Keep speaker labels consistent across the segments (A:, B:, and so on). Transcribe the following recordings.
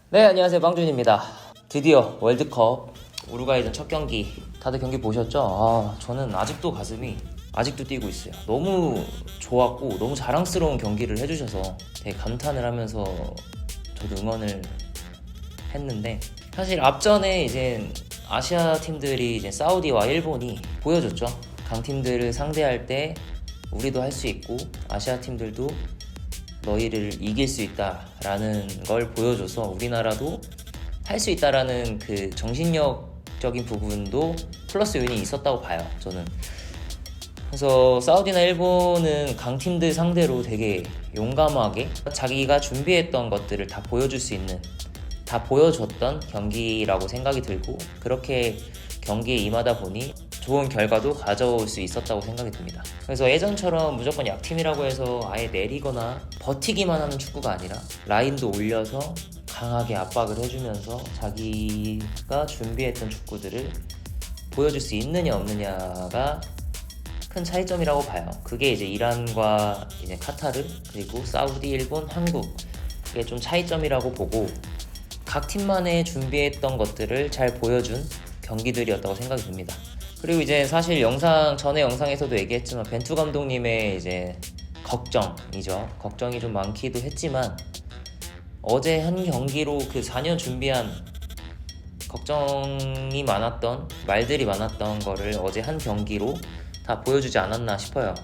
A: 네, 안녕하세요. 빵준입니다. 드디어 월드컵 우루과이전 첫 경기, 다들 경기 보셨죠? 저는 아직도 가슴이 아직도 뛰고 있어요. 너무 좋았고 너무 자랑스러운 경기를 해주셔서 되게 감탄을 하면서 저도 응원을 했는데, 사실 앞전에 이제 아시아 팀들이 이제 사우디와 일본이 보여줬죠. 강팀들을 상대할 때 우리도 할 수 있고 아시아 팀들도 너희를 이길 수 있다라는 걸 보여줘서 우리나라도 할 수 있다라는 그 정신력적인 부분도 플러스 요인이 있었다고 봐요, 저는. 그래서 사우디나 일본은 강팀들 상대로 되게 용감하게 자기가 준비했던 것들을 다 보여줄 수 있는, 다 보여줬던 경기라고 생각이 들고, 그렇게 경기에 임하다 보니 좋은 결과도 가져올 수 있었다고 생각이 듭니다. 그래서 예전처럼 무조건 약팀이라고 해서 아예 내리거나 버티기만 하는 축구가 아니라 라인도 올려서 강하게 압박을 해주면서 자기가 준비했던 축구들을 보여줄 수 있느냐 없느냐가 큰 차이점이라고 봐요. 그게 이제 이란과 이제 카타르, 그리고 사우디, 일본, 한국, 이게 좀 차이점이라고 보고, 각 팀만의 준비했던 것들을 잘 보여준 경기들이었다고 생각이 듭니다. 그리고 이제 사실 전에 영상에서도 얘기했지만 벤투 감독님의 이제 걱정이 좀 많기도 했지만, 어제 한 경기로 그 4년 준비한 걱정이 많았던, 말들이 많았던 거를 어제 한 경기로 다 보여주지 않았나 싶어요.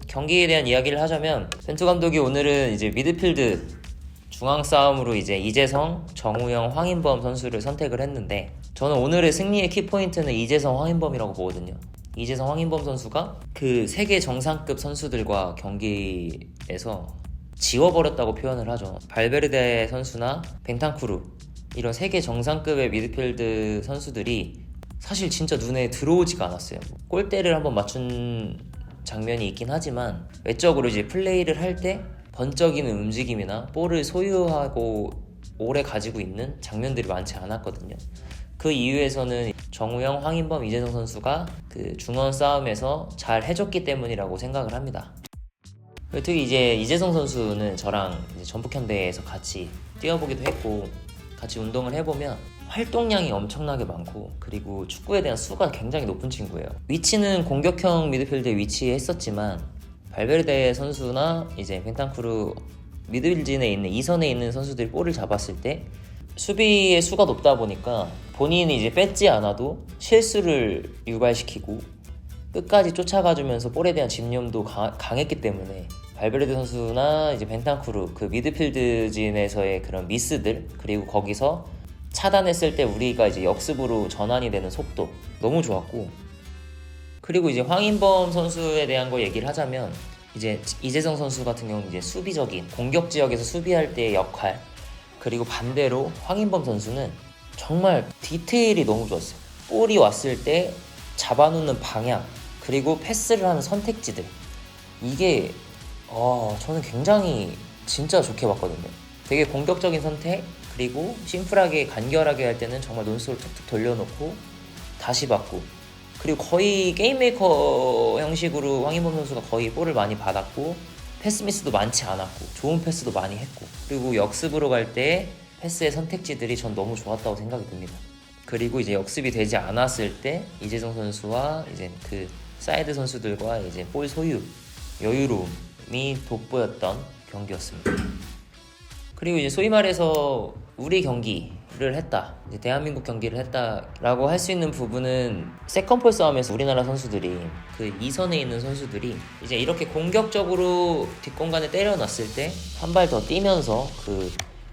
A: 경기에 대한 이야기를 하자면, 벤투 감독이 오늘은 이제 미드필드 중앙 싸움으로 이제 이재성, 정우영, 황인범 선수를 선택을 했는데, 저는 오늘의 승리의 키포인트는 이재성, 황인범이라고 보거든요. 이재성, 황인범 선수가 그 세계 정상급 선수들과 경기에서 지워버렸다고 표현을 하죠. 발베르데 선수나 벤탄쿠르, 이런 세계 정상급의 미드필드 선수들이 사실 진짜 눈에 들어오지가 않았어요. 골대를 한번 맞춘 장면이 있긴 하지만 외적으로 이제 플레이를 할 때 번쩍이는 움직임이나 볼을 소유하고 오래 가지고 있는 장면들이 많지 않았거든요. 그 이유에서는 정우영, 황인범, 이재성 선수가 그 중원 싸움에서 잘 해줬기 때문이라고 생각을 합니다. 특히 이제 이재성 선수는 저랑 이제 전북현대에서 같이 뛰어보기도 했고, 같이 운동을 해보면 활동량이 엄청나게 많고, 그리고 축구에 대한 수가 굉장히 높은 친구예요. 위치는 공격형 미드필드에 위치했었지만 발베르데 선수나 이제 벤탄쿠르 미드필드에 있는 이선에 있는 선수들이 볼을 잡았을 때 수비의 수가 높다 보니까 본인이 이제 뺏지 않아도 실수를 유발시키고 끝까지 쫓아가주면서 볼에 대한 집념도 강했기 때문에 발베르데 선수나 이제 벤탄쿠르 그 미드필드진에서의 그런 미스들, 그리고 거기서 차단했을 때 우리가 이제 역습으로 전환이 되는 속도 너무 좋았고, 그리고 이제 황인범 선수에 대한 거 얘기를 하자면, 이제 이재성 선수 같은 경우는 이제 수비적인 공격 지역에서 수비할 때의 역할, 그리고 반대로 황인범 선수는 정말 디테일이 너무 좋았어요. 볼이 왔을 때 잡아놓는 방향, 그리고 패스를 하는 선택지들, 이게 저는 굉장히 진짜 좋게 봤거든요. 되게 공격적인 선택, 그리고 심플하게 간결하게 할 때는 정말 논스톱을 툭툭 돌려놓고 다시 받고, 그리고 거의 게임메이커 형식으로 황인범 선수가 거의 볼을 많이 받았고, 패스 미스도 많지 않았고 좋은 패스도 많이 했고, 그리고 역습으로 갈 때 패스의 선택지들이 전 너무 좋았다고 생각이 듭니다. 그리고 이제 역습이 되지 않았을 때 이재성 선수와 이제 그 사이드 선수들과 이제 볼 소유, 여유로움이 돋보였던 경기였습니다. 그리고 이제 소위 말해서 우리 경기를 했다, 이제 대한민국 경기를 했다라고 할 수 있는 부분은 세컨볼 싸움에서 우리나라 선수들이, 그 이선에 있는 선수들이 이제 이렇게 공격적으로 뒷공간에 때려놨을 때 한 발 더 뛰면서 그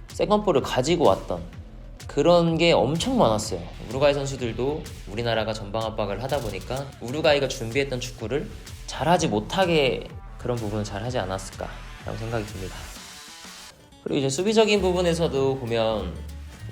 A: 세컨볼을 가지고 왔던 그런 게 엄청 많았어요. 우루과이 선수들도 우리나라가 전방 압박을 하다 보니까 우루과이가 준비했던 축구를 잘하지 못하게 그런 부분을 잘하지 않았을까라고 생각이 듭니다. 그리고 이제 수비적인 부분에서도 보면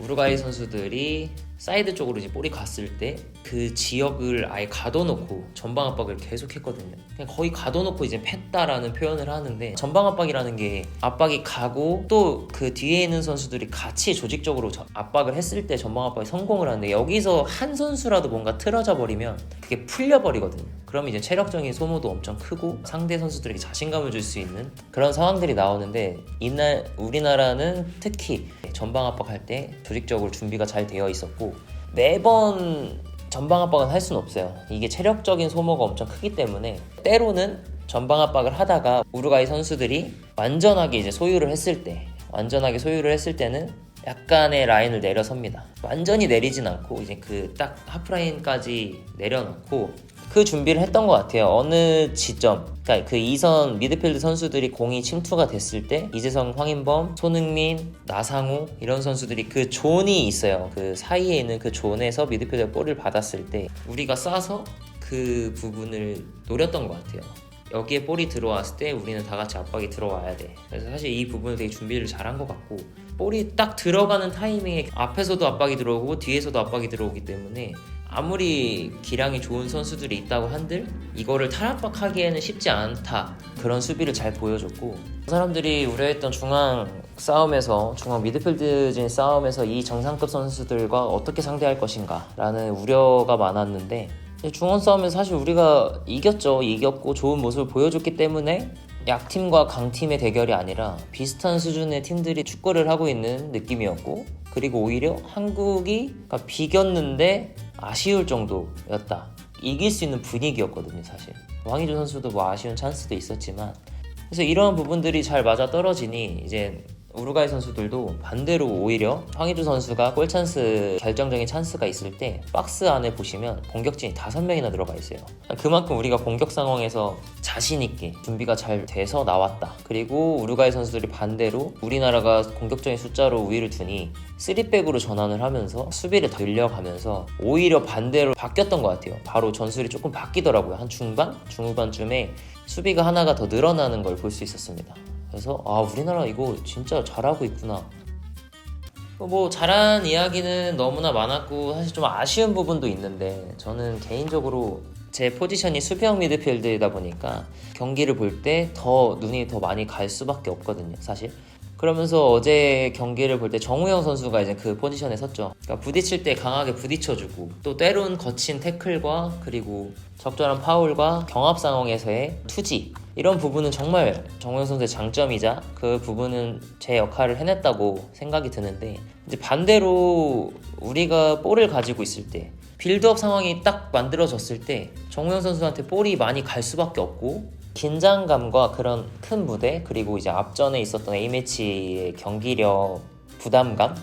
A: 우루과이 선수들이 사이드 쪽으로 이제 볼이 갔을 때 그 지역을 아예 가둬놓고 전방 압박을 계속 했거든요. 그냥 거의 가둬놓고 이제 팼다라는 표현을 하는데, 전방 압박이라는 게 압박이 가고 또 그 뒤에 있는 선수들이 같이 조직적으로 압박을 했을 때 전방 압박이 성공을 하는데, 여기서 한 선수라도 뭔가 틀어져 버리면 그게 풀려버리거든요. 그럼 이제 체력적인 소모도 엄청 크고 상대 선수들에게 자신감을 줄 수 있는 그런 상황들이 나오는데, 이날 우리나라는 특히 때, 전방 압박할 때 조직적으로 준비가 잘 되어 있었고, 매번 전방 압박은 할 수는 없어요. 이게 체력적인 소모가 엄청 크기 때문에 때로는 전방 압박을 하다가 우루과이 선수들이 완전하게 소유를 했을 때는 약간의 라인을 내려섭니다. 완전히 내리진 않고 이제 그 딱 하프라인까지 내려놓고 그 준비를 했던 것 같아요. 어느 지점, 그러니까 그 2선 미드필드 선수들이 공이 침투가 됐을 때 이재성, 황인범, 손흥민, 나상호 이런 선수들이 그 존이 있어요. 그 사이에 있는 그 존에서 미드필드가 볼을 받았을 때 우리가 쏴서 그 부분을 노렸던 것 같아요. 여기에 볼이 들어왔을 때 우리는 다 같이 압박이 들어와야 돼. 그래서 사실 이 부분을 되게 준비를 잘한 것 같고, 볼이 딱 들어가는 타이밍에 앞에서도 압박이 들어오고 뒤에서도 압박이 들어오기 때문에 아무리 기량이 좋은 선수들이 있다고 한들 이거를 탈압박하기에는 쉽지 않다. 그런 수비를 잘 보여줬고, 사람들이 우려했던 중앙 미드필드진 싸움에서 이 정상급 선수들과 어떻게 상대할 것인가 라는 우려가 많았는데, 중원 싸움에서 사실 우리가 이겼고 좋은 모습을 보여줬기 때문에 약팀과 강팀의 대결이 아니라 비슷한 수준의 팀들이 축구를 하고 있는 느낌이었고, 그리고 오히려 한국이 비겼는데 아쉬울 정도였다. 이길 수 있는 분위기였거든요. 사실 황의조 선수도 아쉬운 찬스도 있었지만, 그래서 이러한 부분들이 잘 맞아 떨어지니 이제 우루과이 선수들도 반대로 오히려 황의조 선수가 골 찬스, 결정적인 찬스가 있을 때 박스 안에 보시면 공격진이 5명이나 들어가 있어요. 그만큼 우리가 공격 상황에서 자신 있게 준비가 잘 돼서 나왔다. 그리고 우루과이 선수들이 반대로 우리나라가 공격적인 숫자로 우위를 두니 3백으로 전환을 하면서 수비를 늘려가면서 오히려 반대로 바뀌었던 것 같아요. 바로 전술이 조금 바뀌더라고요. 한 중후반쯤에 수비가 하나가 더 늘어나는 걸 볼 수 있었습니다. 그래서 우리나라 이거 진짜 잘하고 있구나. 잘한 이야기는 너무나 많았고 사실 좀 아쉬운 부분도 있는데, 저는 개인적으로 제 포지션이 수비형 미드필드이다 보니까 경기를 볼 때 눈이 더 많이 갈 수밖에 없거든요, 사실. 그러면서 어제 경기를 볼 때 정우영 선수가 이제 그 포지션에 섰죠. 그러니까 부딪힐 때 강하게 부딪혀주고, 또 때론 거친 태클과 그리고 적절한 파울과 경합 상황에서의 투지, 이런 부분은 정말 정우영 선수의 장점이자 그 부분은 제 역할을 해냈다고 생각이 드는데, 이제 반대로 우리가 볼을 가지고 있을 때 빌드업 상황이 딱 만들어졌을 때 정우영 선수한테 볼이 많이 갈 수밖에 없고, 긴장감과 그런 큰 무대, 그리고 이제 앞전에 있었던 A매치의 경기력 부담감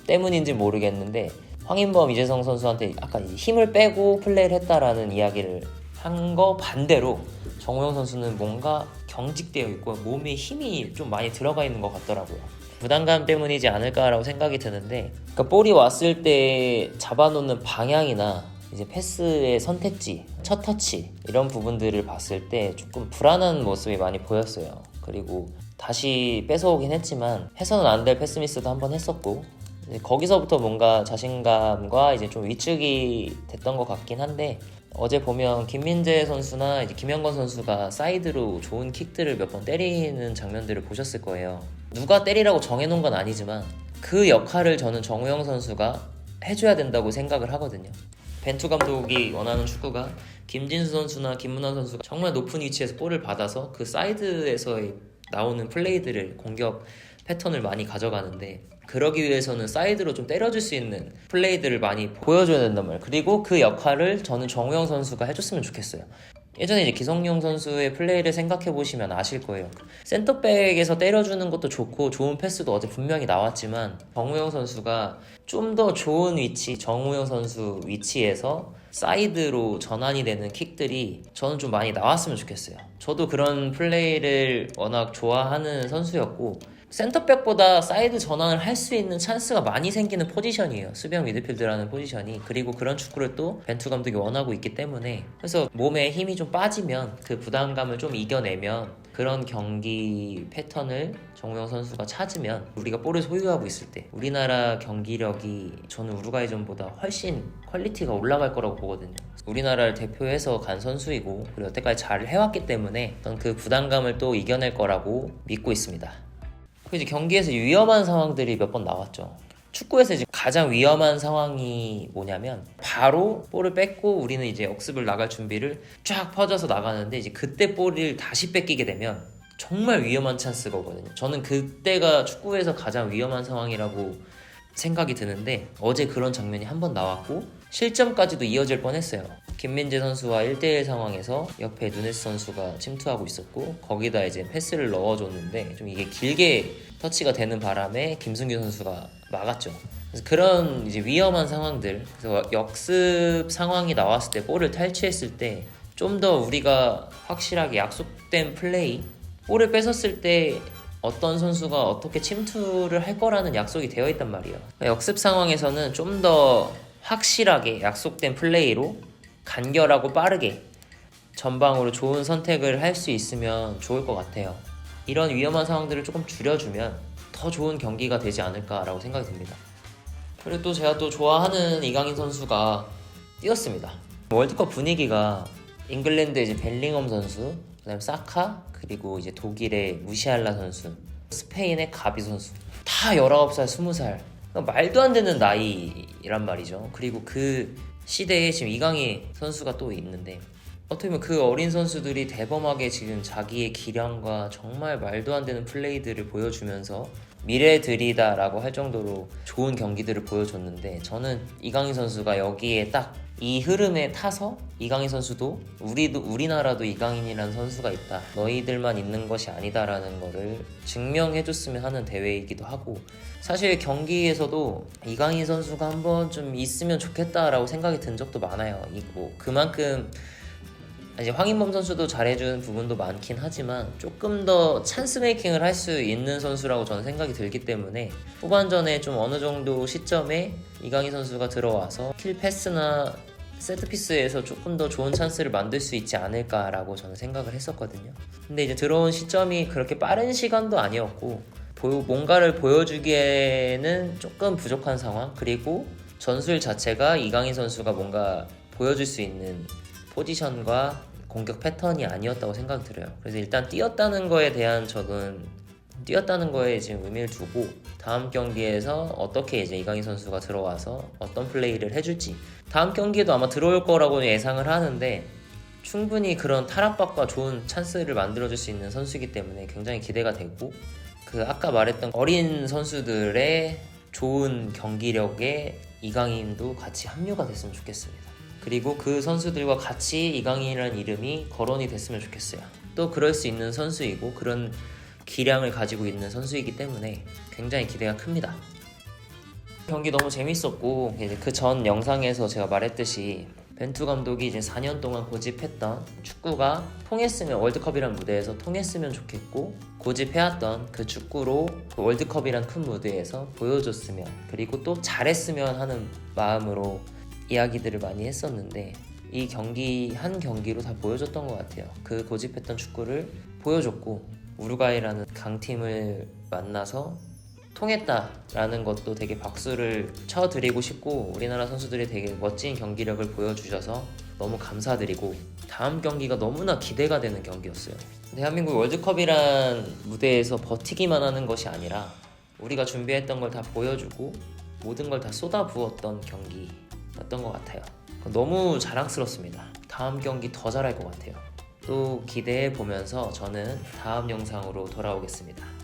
A: 때문인지 모르겠는데 황인범, 이재성 선수한테 약간 힘을 빼고 플레이를 했다라는 이야기를 한 거 반대로 정우영 선수는 뭔가 경직되어 있고 몸에 힘이 좀 많이 들어가 있는 것 같더라고요. 부담감 때문이지 않을까라고 생각이 드는데, 그러니까 볼이 왔을 때 잡아놓는 방향이나 이제 패스의 선택지, 첫 터치 이런 부분들을 봤을 때 조금 불안한 모습이 많이 보였어요. 그리고 다시 뺏어오긴 했지만 해서는 안 될 패스 미스도 한번 했었고, 거기서부터 뭔가 자신감과 이제 좀 위축이 됐던 것 같긴 한데, 어제 보면 김민재 선수나 이제 김영건 선수가 사이드로 좋은 킥들을 몇 번 때리는 장면들을 보셨을 거예요. 누가 때리라고 정해놓은 건 아니지만 그 역할을 저는 정우영 선수가 해줘야 된다고 생각을 하거든요. 벤투 감독이 원하는 축구가 김진수 선수나 김문환 선수가 정말 높은 위치에서 볼을 받아서 그 사이드에서의 나오는 플레이들을, 공격 패턴을 많이 가져가는데, 그러기 위해서는 사이드로 좀 때려줄 수 있는 플레이들을 많이 보여줘야 된단 말이에요. 그리고 그 역할을 저는 정우영 선수가 해줬으면 좋겠어요. 예전에 이제 기성용 선수의 플레이를 생각해 보시면 아실 거예요. 센터백에서 때려주는 것도 좋고 좋은 패스도 어제 분명히 나왔지만, 정우영 선수가 좀 더 좋은 위치, 정우영 선수 위치에서 사이드로 전환이 되는 킥들이 저는 좀 많이 나왔으면 좋겠어요. 저도 그런 플레이를 워낙 좋아하는 선수였고, 센터백보다 사이드 전환을 할 수 있는 찬스가 많이 생기는 포지션이에요, 수비형 미드필드라는 포지션이. 그리고 그런 축구를 또 벤투 감독이 원하고 있기 때문에, 그래서 몸에 힘이 좀 빠지면 그 부담감을 좀 이겨내면, 그런 경기 패턴을 정우영 선수가 찾으면 우리가 볼을 소유하고 있을 때 우리나라 경기력이 저는 우루과이전보다 훨씬 퀄리티가 올라갈 거라고 보거든요. 우리나라를 대표해서 간 선수이고, 그리고 여태까지 잘 해왔기 때문에 저는 그 부담감을 또 이겨낼 거라고 믿고 있습니다. 이제 경기에서 위험한 상황들이 몇 번 나왔죠. 축구에서 이제 가장 위험한 상황이 뭐냐면, 바로 볼을 뺏고 우리는 이제 역습을 나갈 준비를 쫙 퍼져서 나가는데, 이제 그때 볼을 다시 뺏기게 되면 정말 위험한 찬스거든요. 저는 그때가 축구에서 가장 위험한 상황이라고 생각이 드는데 어제 그런 장면이 한 번 나왔고 실점까지도 이어질 뻔했어요. 김민재 선수와 1대1 상황에서 옆에 누네스 선수가 침투하고 있었고 거기다 이제 패스를 넣어줬는데 좀 이게 길게 터치가 되는 바람에 김승규 선수가 막았죠. 그래서 그런 이제 위험한 상황들, 그래서 역습 상황이 나왔을 때 볼을 탈취했을 때 좀 더 우리가 확실하게 약속된 플레이, 볼을 뺏었을 때 어떤 선수가 어떻게 침투를 할 거라는 약속이 되어 있단 말이에요. 역습 상황에서는 좀 더 확실하게 약속된 플레이로 간결하고 빠르게 전방으로 좋은 선택을 할 수 있으면 좋을 것 같아요. 이런 위험한 상황들을 조금 줄여주면 더 좋은 경기가 되지 않을까라고 생각이 듭니다. 그리고 또 제가 또 좋아하는 이강인 선수가 뛰었습니다. 월드컵 분위기가 잉글랜드 이제 벨링엄 선수, 그다음에 사카, 그리고 이제 독일의 무시알라 선수, 스페인의 가비 선수, 다 19살, 20살. 말도 안 되는 나이란 말이죠. 그리고 그 시대에 지금 이강인 선수가 또 있는데 어떻게 보면 그 어린 선수들이 대범하게 지금 자기의 기량과 정말 말도 안 되는 플레이들을 보여주면서 미래들이다라고 할 정도로 좋은 경기들을 보여줬는데, 저는 이강인 선수가 여기에 딱 이 흐름에 타서 이강인 선수도 우리나라도 이강인이라는 선수가 있다, 너희들만 있는 것이 아니다라는 거를 증명해줬으면 하는 대회이기도 하고, 사실 경기에서도 이강인 선수가 한번 좀 있으면 좋겠다라고 생각이 든 적도 많아요. 이거 그만큼 이제 황인범 선수도 잘해준 부분도 많긴 하지만 조금 더 찬스 메이킹을 할 수 있는 선수라고 저는 생각이 들기 때문에 후반전에 좀 어느 정도 시점에 이강인 선수가 들어와서 킬 패스나 세트피스에서 조금 더 좋은 찬스를 만들 수 있지 않을까라고 저는 생각을 했었거든요. 근데 이제 들어온 시점이 그렇게 빠른 시간도 아니었고 뭔가를 보여주기에는 조금 부족한 상황, 그리고 전술 자체가 이강인 선수가 뭔가 보여줄 수 있는 포지션과 공격 패턴이 아니었다고 생각이 들어요. 그래서 일단 뛰었다는 거에 대한 뛰었다는 거에 지금 의미를 두고 다음 경기에서 어떻게 이제 이강인 선수가 들어와서 어떤 플레이를 해줄지, 다음 경기에도 아마 들어올 거라고 예상을 하는데 충분히 그런 탈압박과 좋은 찬스를 만들어줄 수 있는 선수이기 때문에 굉장히 기대가 되고, 그 아까 말했던 어린 선수들의 좋은 경기력에 이강인도 같이 합류가 됐으면 좋겠습니다. 그리고 그 선수들과 같이 이강인이라는 이름이 거론이 됐으면 좋겠어요. 또 그럴 수 있는 선수이고 그런 기량을 가지고 있는 선수이기 때문에 굉장히 기대가 큽니다. 경기 너무 재밌었고, 그 전 영상에서 제가 말했듯이 벤투 감독이 이제 4년 동안 고집했던 축구가 통했으면, 월드컵이란 무대에서 통했으면 좋겠고, 고집해왔던 그 축구로 그 월드컵이란 큰 무대에서 보여줬으면, 그리고 또 잘했으면 하는 마음으로 이야기들을 많이 했었는데 이 경기 한 경기로 다 보여줬던 것 같아요. 그 고집했던 축구를 보여줬고, 우루과이라는 강팀을 만나서 통했다라는 것도 되게 박수를 쳐드리고 싶고, 우리나라 선수들이 되게 멋진 경기력을 보여주셔서 너무 감사드리고, 다음 경기가 너무나 기대가 되는 경기였어요. 대한민국 월드컵이란 무대에서 버티기만 하는 것이 아니라 우리가 준비했던 걸 다 보여주고 모든 걸 다 쏟아부었던 경기였던 것 같아요. 너무 자랑스럽습니다. 다음 경기 더 잘할 것 같아요. 또 기대해 보면서 저는 다음 영상으로 돌아오겠습니다.